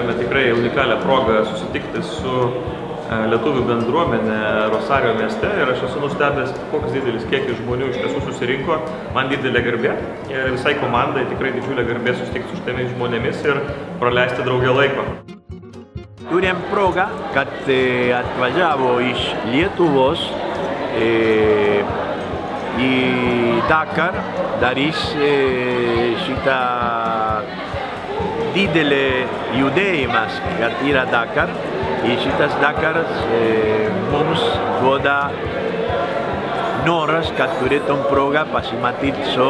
turėjome tikrai unikalią progą susitikti su lietuvių bendruomenė Rosario mieste ir aš esu nustebęs, koks didelis kiekis žmonių iš tiesų susirinko. Man didelė garbė ir visai komandai tikrai didžiulė garbė susitikti su šitame žmonėmis ir praleisti draugę laiko. Turėjom progą, kad atvažiavo iš Lietuvos į Dakar, darys šitą didelį judėjimas, kad yra Dakar. Ir šitas Dakaras mums duoda noras, kad turėtum progą pasimatyt su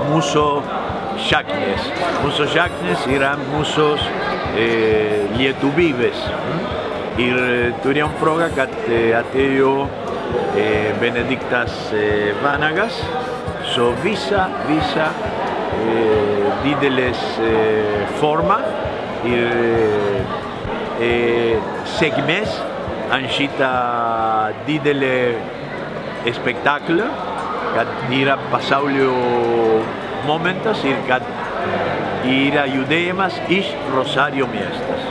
mūsų šaknės. Mūsų šaknės yra mūsų lietuvybės. Ir turėjom progą, kad atėjo Benediktas Vanagas su visa didelės forma ir sėkmės ant šitą didelį spektaklį, kad yra pasaulio momentas ir kad yra judėjimas iš Rosario miestas.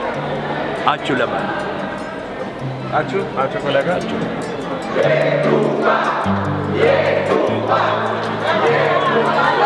Ačiū labai. Ačiū kolega. Ačiū. Lietuva, Lietuva, Lietuva.